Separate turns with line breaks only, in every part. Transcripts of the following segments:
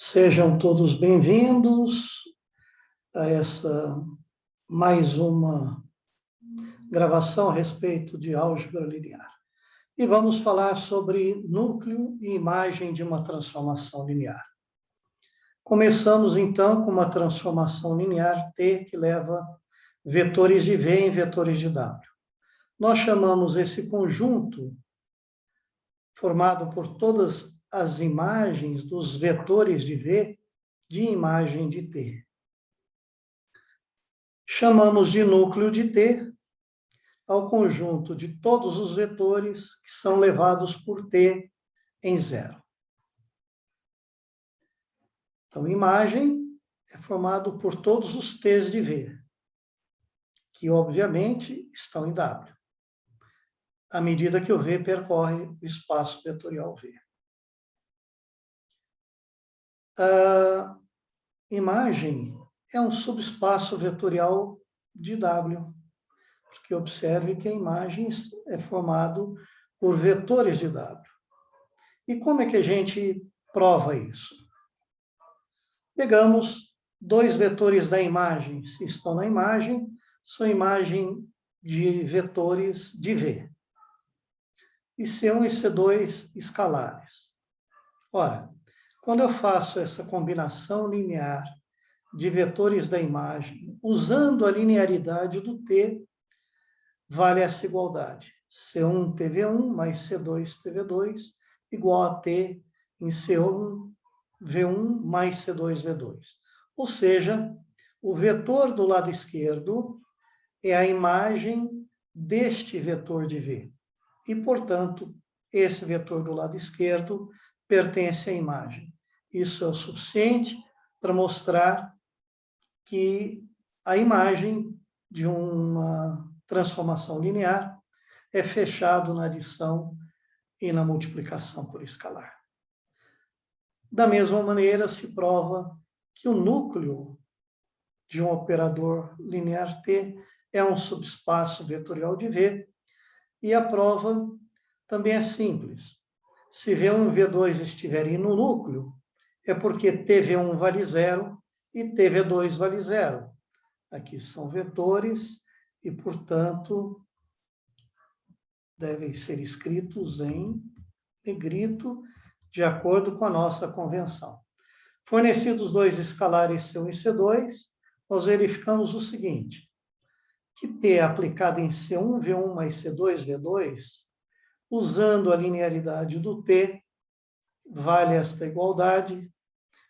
Sejam todos bem-vindos a essa mais uma gravação a respeito de álgebra linear. E vamos falar sobre núcleo e imagem de uma transformação linear. Começamos, então, com uma transformação linear T que leva vetores de V em vetores de W. Nós chamamos esse conjunto, formado por todas as imagens dos vetores de V, de imagem de T. Chamamos de núcleo de T ao conjunto de todos os vetores que são levados por T em zero. Então, imagem é formado por todos os T's de V, que obviamente estão em W, à medida que o V percorre o espaço vetorial V. A imagem é um subespaço vetorial de W, porque observe que a imagem é formado por vetores de W. E como é que a gente prova isso? Pegamos dois vetores da imagem, se estão na imagem, são imagem de vetores de V. E C1 e C2 escalares. Ora, quando eu faço essa combinação linear de vetores da imagem, usando a linearidade do T, vale essa igualdade. C1 TV1 mais C2 TV2 igual a T em C1 V1 mais C2 V2. Ou seja, o vetor do lado esquerdo é a imagem deste vetor de V. E, portanto, esse vetor do lado esquerdo pertence à imagem. Isso é o suficiente para mostrar que a imagem de uma transformação linear é fechado na adição e na multiplicação por escalar. Da mesma maneira, se prova que o núcleo de um operador linear T é um subespaço vetorial de V, e a prova também é simples. Se V1 e V2 estiverem no núcleo, é porque TV1 vale zero e TV2 vale zero. Aqui são vetores e, portanto, devem ser escritos em negrito, de acordo com a nossa convenção. Fornecidos dois escalares C1 e C2, nós verificamos o seguinte, que T aplicado em C1, V1 mais C2, V2, usando a linearidade do T, vale esta igualdade.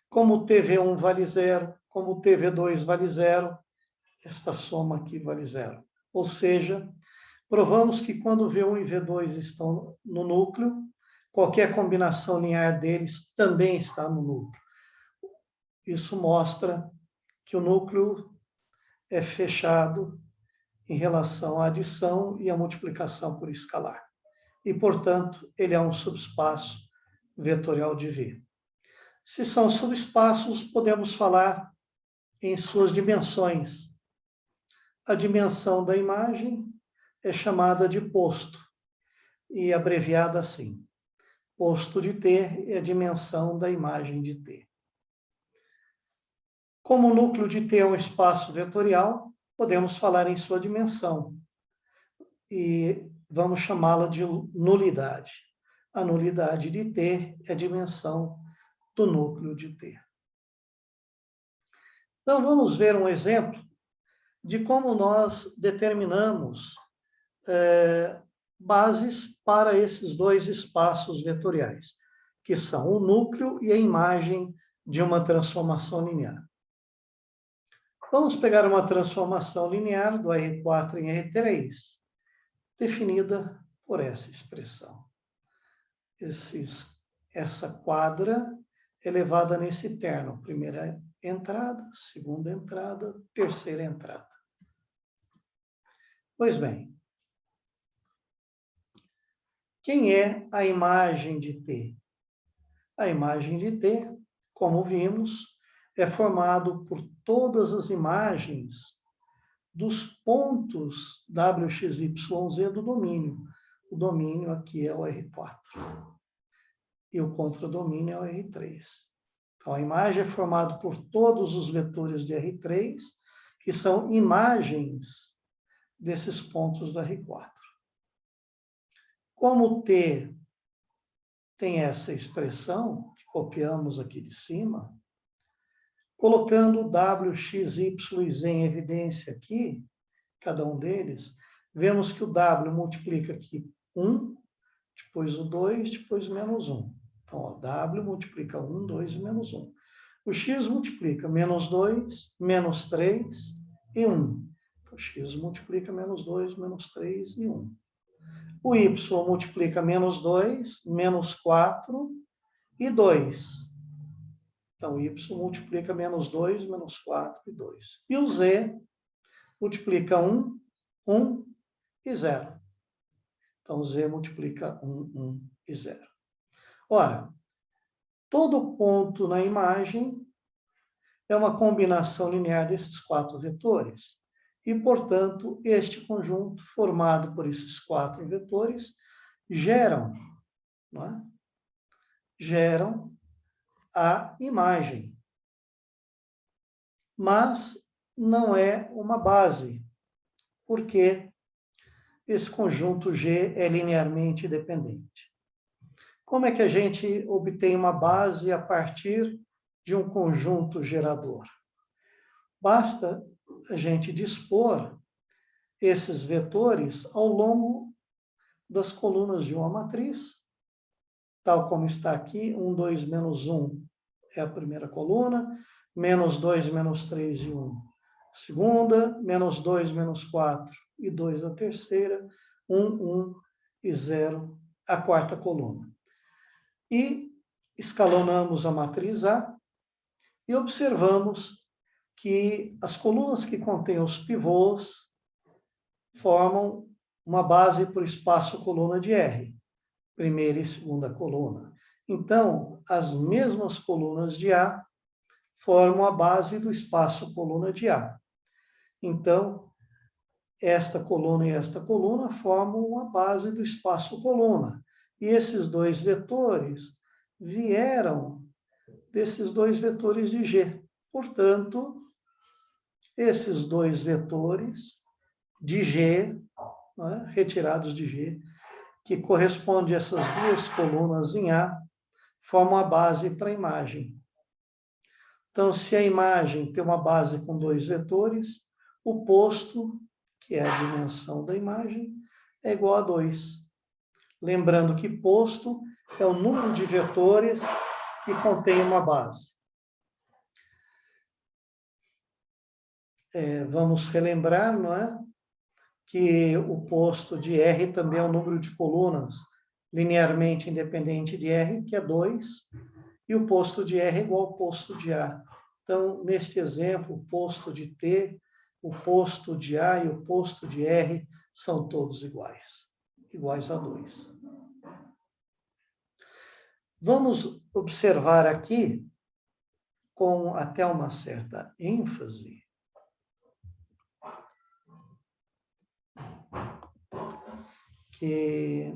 Como TV1 vale zero, como TV2 vale zero, esta soma aqui vale zero. Ou seja, provamos que quando V1 e V2 estão no núcleo, qualquer combinação linear deles também está no núcleo. Isso mostra que o núcleo é fechado em relação à adição e à multiplicação por escalar. E, portanto, ele é um subespaço vetorial de V. Se são subespaços, podemos falar em suas dimensões. A dimensão da imagem é chamada de posto, e abreviada assim. Posto de T é a dimensão da imagem de T. Como o núcleo de T é um espaço vetorial, podemos falar em sua dimensão. E vamos chamá-la de nulidade. A nulidade de T é a dimensão do núcleo de T. Então, vamos ver um exemplo de como nós determinamos bases para esses dois espaços vetoriais, que são o núcleo e a imagem de uma transformação linear. Vamos pegar uma transformação linear do R4 em R3, definida por essa expressão. Essa quadra elevada nesse terno. Primeira entrada, segunda entrada, terceira entrada. Pois bem, quem é a imagem de T? A imagem de T, como vimos, é formado por todas as imagens dos pontos W, X, Y, Z do domínio. O domínio aqui é o R4. E o contradomínio é o R3. Então, a imagem é formada por todos os vetores de R3, que são imagens desses pontos do R4. Como T tem essa expressão, que copiamos aqui de cima, colocando W, X, Y e Z em evidência aqui, cada um deles, vemos que o W multiplica aqui 1, depois o 2, depois o menos 1. Então, ó, W multiplica 1, 2 e menos 1. O X multiplica menos 2, menos 3 e 1. Então, X multiplica menos 2, menos 3 e 1. O Y multiplica menos 2, menos 4 e 2. Então, Y multiplica menos 2, menos 4 e 2. E o Z multiplica 1, 1 e 0. Então, Z multiplica 1, 1 e 0. Ora, todo ponto na imagem é uma combinação linear desses 4 vetores. E, portanto, este conjunto, formado por esses 4 vetores, geram a imagem. Mas não é uma base, porque esse conjunto G é linearmente dependente. Como é que a gente obtém uma base a partir de um conjunto gerador? Basta a gente dispor esses vetores ao longo das colunas de uma matriz, tal como está aqui, 1, 2, menos 1 é a primeira coluna, menos 2, menos 3 e 1 a segunda, menos 2, menos 4 e 2 a terceira, 1, 1 e 0 a quarta coluna. E escalonamos a matriz A e observamos que as colunas que contêm os pivôs formam uma base para o espaço coluna de R, primeira e segunda coluna. Então, as mesmas colunas de A formam a base do espaço coluna de A. Então, esta coluna e esta coluna formam a base do espaço coluna. E esses dois vetores vieram desses dois vetores de G. Portanto, esses dois vetores de G, retirados de G, que correspondem a essas duas colunas em A, formam a base para a imagem. Então, se a imagem tem uma base com dois vetores, o posto, que é a dimensão da imagem, é igual a 2. Lembrando que posto é o número de vetores que contém uma base. Vamos relembrar, não é? Que o posto de R também é o número de colunas linearmente independente de R, que é 2, e o posto de R é igual ao posto de A. Então, neste exemplo, o posto de T, o posto de A e o posto de R são todos iguais a 2. Vamos observar aqui, com até uma certa ênfase, que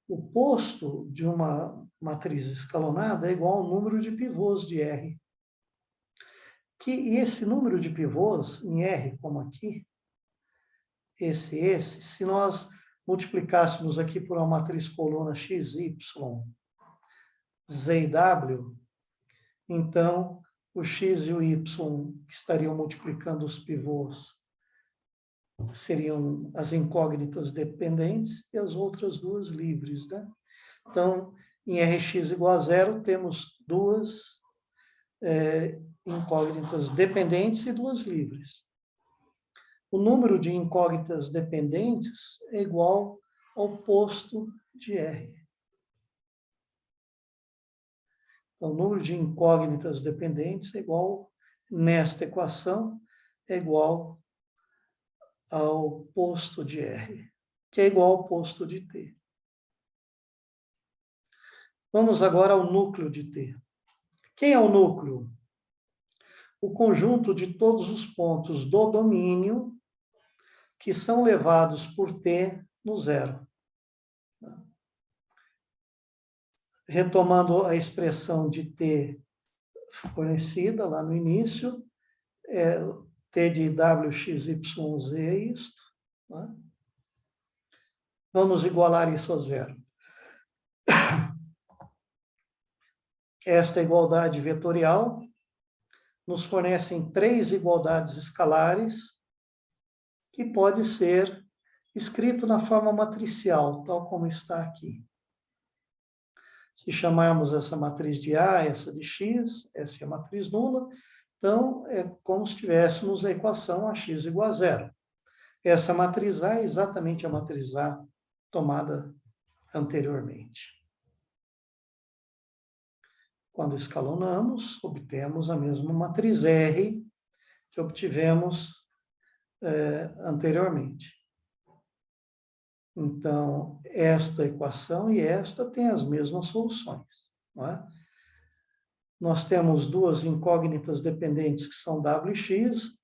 o posto de uma matriz escalonada é igual ao número de pivôs de R. E esse número de pivôs em R, como aqui, esse, se nós multiplicássemos aqui por uma matriz coluna X, Y, Z e W, então o X e o Y que estariam multiplicando os pivôs seriam as incógnitas dependentes e as outras duas livres, né? Então, em Rx igual a 0, temos duas incógnitas dependentes e duas livres. O número de incógnitas dependentes é igual ao posto de R. Então, o número de incógnitas dependentes é igual, nesta equação, é igual ao posto de R, que é igual ao posto de T. Vamos agora ao núcleo de T. Quem é o núcleo? O conjunto de todos os pontos do domínio que são levados por T no zero. retomando a expressão de T fornecida lá no início, T de WXYZ é isto. Né? Vamos igualar isso a zero. Esta igualdade vetorial nos fornece 3 igualdades escalares, que pode ser escrito na forma matricial, tal como está aqui. Se chamarmos essa matriz de A, essa de X, essa é a matriz nula, então é como se tivéssemos a equação AX igual a zero. Essa matriz A é exatamente a matriz A tomada anteriormente. Quando escalonamos, obtemos a mesma matriz R que obtivemos anteriormente. Então, esta equação e esta têm as mesmas soluções. Não é? Nós temos duas incógnitas dependentes, que são W e X,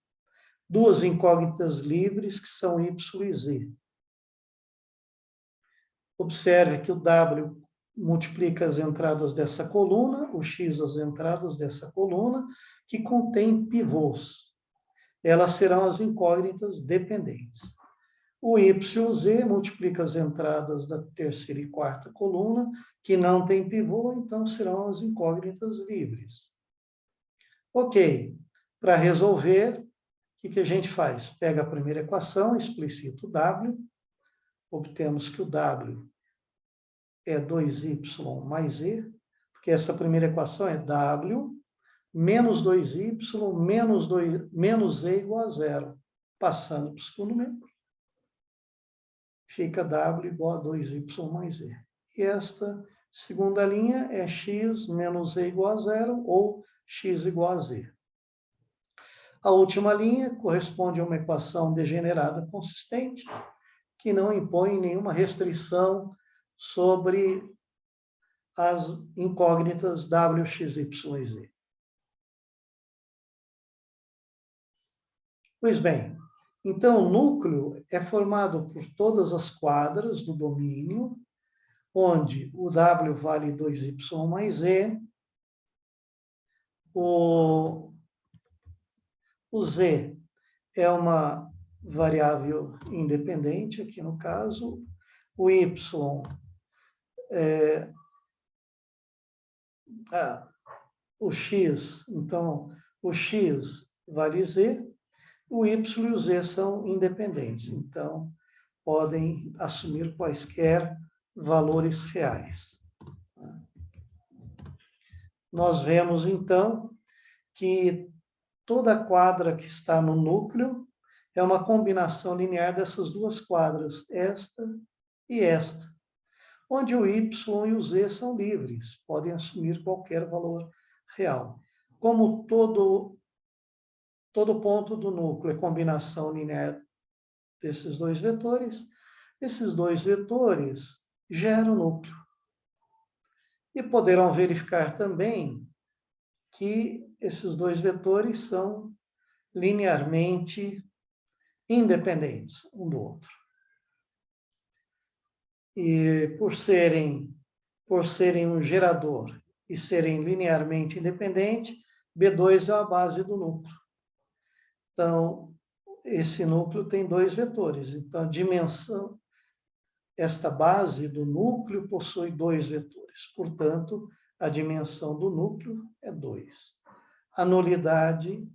duas incógnitas livres, que são Y e Z. Observe que o W multiplica as entradas dessa coluna, o X as entradas dessa coluna, que contém pivôs. Elas serão as incógnitas dependentes. O YZ multiplica as entradas da terceira e quarta coluna, que não tem pivô, então serão as incógnitas livres. Ok, para resolver, o que a gente faz? Pega a primeira equação, explicita o W, obtemos que o W é 2y mais z, porque essa primeira equação é W menos 2y menos z igual a zero. Passando para o segundo membro, fica W igual a 2y mais z. E esta segunda linha é x menos z igual a zero, ou x igual a z. A última linha corresponde a uma equação degenerada consistente, que não impõe nenhuma restrição sobre as incógnitas W, X, Y e Z. Pois bem, então o núcleo é formado por todas as quadras do domínio, onde o W vale 2y mais Z, o Z é uma variável independente, aqui no caso, o Y o X, então, o X vale Z, o Y e o Z são independentes, então, podem assumir quaisquer valores reais. Nós vemos, então, que toda a quadra que está no núcleo é uma combinação linear dessas duas quadras, esta e esta, onde o Y e o Z são livres, podem assumir qualquer valor real. Como todo ponto do núcleo é combinação linear desses dois vetores, esses dois vetores geram núcleo. E poderão verificar também que esses dois vetores são linearmente independentes um do outro. E por serem um gerador e serem linearmente independentes, B2 é a base do núcleo. Então, esse núcleo tem dois vetores. Então, a dimensão, esta base do núcleo possui dois vetores. Portanto, a dimensão do núcleo é 2. A nulidade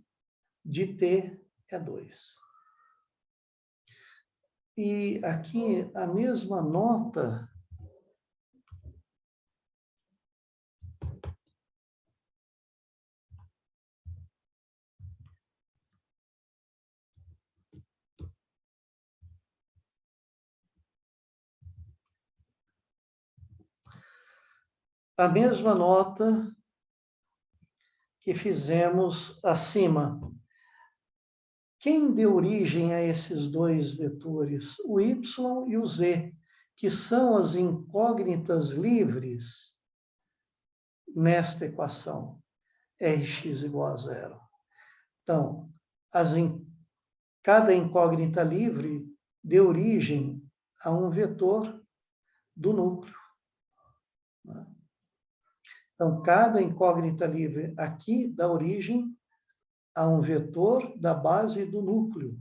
de T é 2. E aqui a mesma nota que fizemos acima. Quem deu origem a esses dois vetores? O Y e o Z, que são as incógnitas livres nesta equação, Rx igual a zero. Então, cada incógnita livre deu origem a um vetor do núcleo. Então, cada incógnita livre aqui dá origem a um vetor da base do núcleo.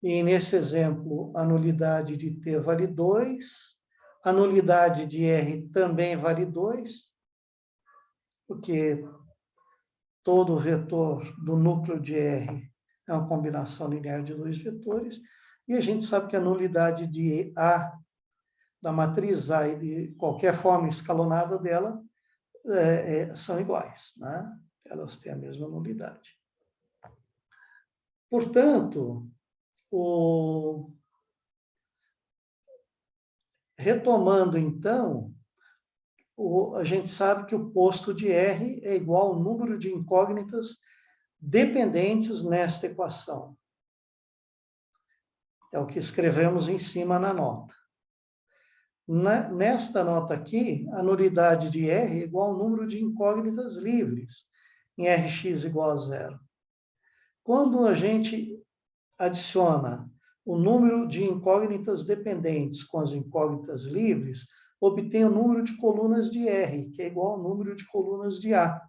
E nesse exemplo, a nulidade de T vale 2, a nulidade de R também vale 2, porque todo vetor do núcleo de R é uma combinação linear de dois vetores, e a gente sabe que a nulidade de A, da matriz A e de qualquer forma escalonada dela, são iguais, né? Elas têm a mesma nulidade. Portanto, retomando então, a gente sabe que o posto de R é igual ao número de incógnitas dependentes nesta equação. É o que escrevemos em cima na nota. Nesta nota aqui, a nulidade de R é igual ao número de incógnitas livres, em Rx igual a 0. Quando a gente adiciona o número de incógnitas dependentes com as incógnitas livres, obtém o número de colunas de R, que é igual ao número de colunas de A,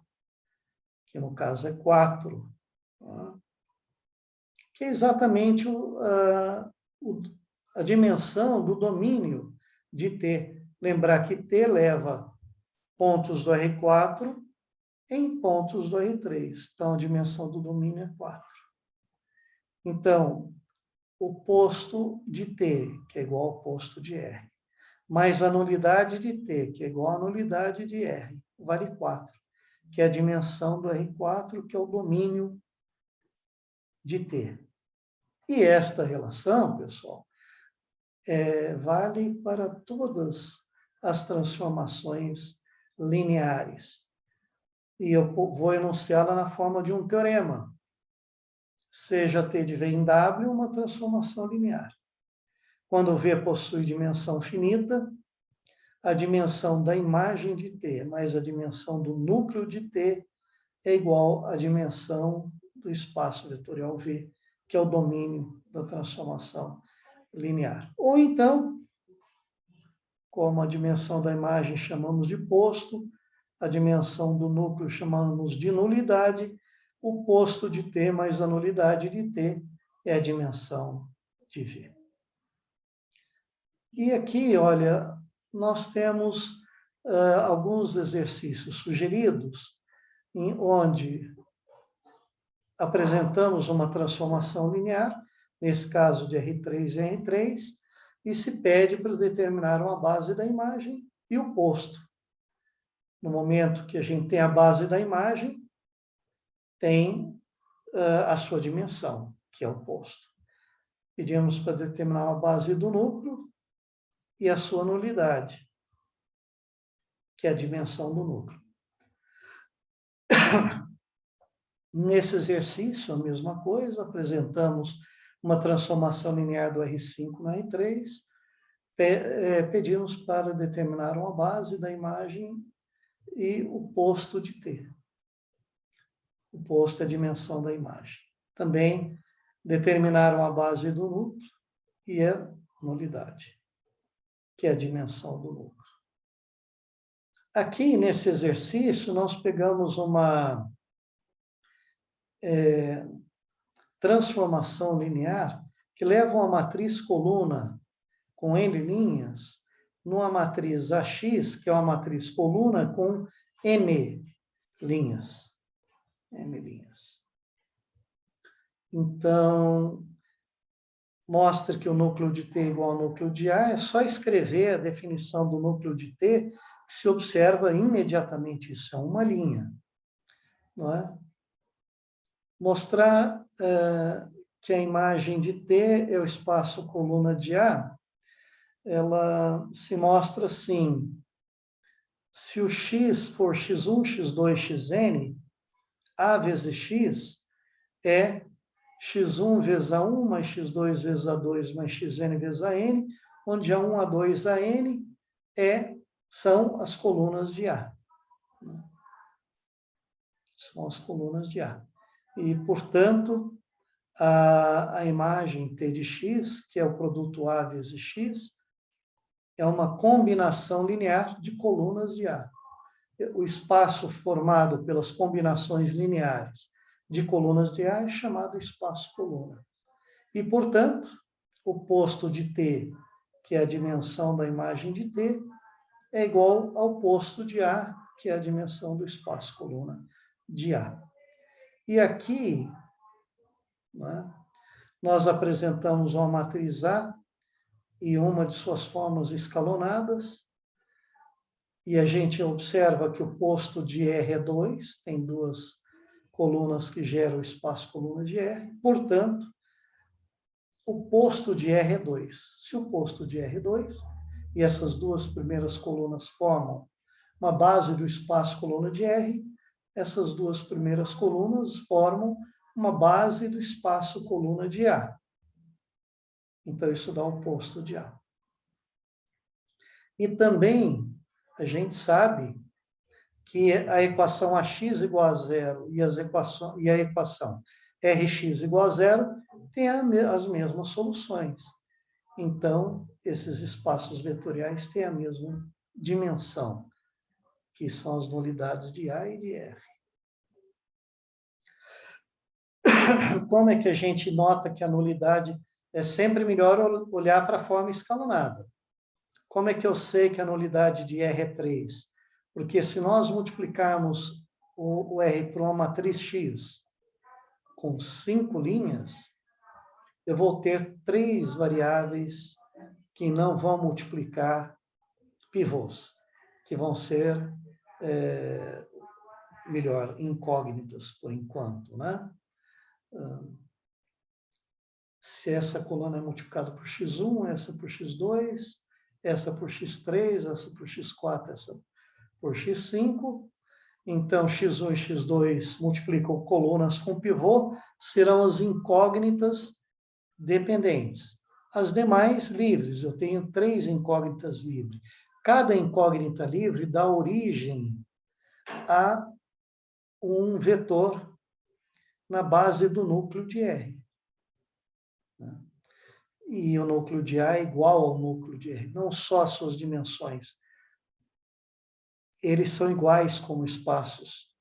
que no caso é 4. Que é exatamente a dimensão do domínio de T. Lembrar que T leva pontos do R4 em pontos do R3. Então, a dimensão do domínio é 4. Então, o posto de T, que é igual ao posto de R, mais a nulidade de T, que é igual à nulidade de R, vale 4, que é a dimensão do R4, que é o domínio de T. E esta relação, pessoal, vale para todas as transformações lineares. E eu vou enunciá-la na forma de um teorema. Seja T de V em W uma transformação linear. Quando V possui dimensão finita, a dimensão da imagem de T mais a dimensão do núcleo de T é igual à dimensão do espaço vetorial V, que é o domínio da transformação linear. Ou então, como a dimensão da imagem chamamos de posto, a dimensão do núcleo chamamos de nulidade, o posto de T mais a nulidade de T é a dimensão de V. E aqui, olha, nós temos alguns exercícios sugeridos, onde apresentamos uma transformação linear, nesse caso de R3 em R3, e se pede para determinar uma base da imagem e o posto. No momento que a gente tem a base da imagem, tem a sua dimensão, que é o posto. Pedimos para determinar a base do núcleo e a sua nulidade, que é a dimensão do núcleo. Nesse exercício, a mesma coisa, apresentamos uma transformação linear do R5 no R3, pedimos para determinar uma base da imagem e o posto de T. O posto é a dimensão da imagem. Também determinaram a base do núcleo e a nulidade, que é a dimensão do núcleo. Aqui, nesse exercício, nós pegamos uma transformação linear que leva uma matriz coluna com N linhas numa matriz AX, que é uma matriz coluna com M linhas. M linhas. Então, mostra que o núcleo de T é igual ao núcleo de A, é só escrever a definição do núcleo de T, que se observa imediatamente isso, é uma linha. Não é? Mostrar que a imagem de T é o espaço coluna de A, ela se mostra assim: se o x for x1, x2, xn, A vezes x é x1 vezes A1 mais x2 vezes A2 mais xn vezes AN, onde A1, A2, AN são as colunas de A. São as colunas de A. E, portanto, a imagem T de x, que é o produto A vezes x, é uma combinação linear de colunas de A. O espaço formado pelas combinações lineares de colunas de A é chamado espaço-coluna. E, portanto, o posto de T, que é a dimensão da imagem de T, é igual ao posto de A, que é a dimensão do espaço-coluna de A. E aqui, né, nós apresentamos uma matriz A e uma de suas formas escalonadas, e a gente observa que o posto de R é 2, tem duas colunas que geram o espaço-coluna de R, portanto, o posto de R é 2. Se o posto de R é 2, e essas duas primeiras colunas formam uma base do espaço-coluna de R, essas duas primeiras colunas formam uma base do espaço-coluna de A. Então, isso dá o posto de A. E também a gente sabe que a equação AX igual a zero e a equação RX igual a zero tem as mesmas soluções. Então, esses espaços vetoriais têm a mesma dimensão, que são as nulidades de A e de R. Como é que a gente nota que a nulidade é sempre melhor olhar para a forma escalonada? Como é que eu sei que a nulidade de R é 3? Porque se nós multiplicarmos o R por uma matriz X com 5 linhas, eu vou ter 3 variáveis que não vão multiplicar pivôs, que vão ser, melhor, incógnitas por enquanto, né? Se essa coluna é multiplicada por x1, essa por x2, essa por x3, essa por x4, essa por x5, então x1 e x2 multiplicam colunas com pivô, serão as incógnitas dependentes. As demais livres, eu tenho 3 incógnitas livres. Cada incógnita livre dá origem a um vetor na base do núcleo de R. E o núcleo de A é igual ao núcleo de R, não só as suas dimensões. Eles são iguais como espaços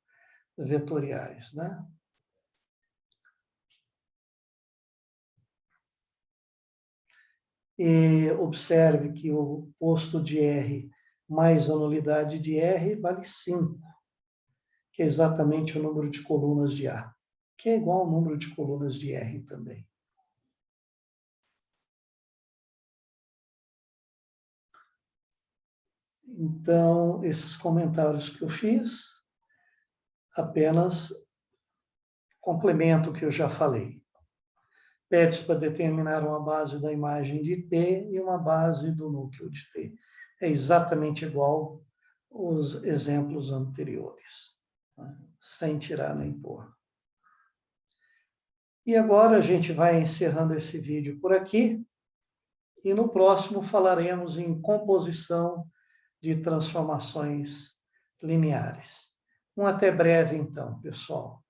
vetoriais, né? E observe que o posto de R mais a nulidade de R vale 5, que é exatamente o número de colunas de A, que é igual ao número de colunas de R também. Então, esses comentários que eu fiz, apenas complemento o que eu já falei. Pede-se para determinar uma base da imagem de T e uma base do núcleo de T. É exatamente igual aos exemplos anteriores, né? Sem tirar nem pôr. E agora a gente vai encerrando esse vídeo por aqui, e no próximo falaremos em composição de transformações lineares. Até breve, então, pessoal.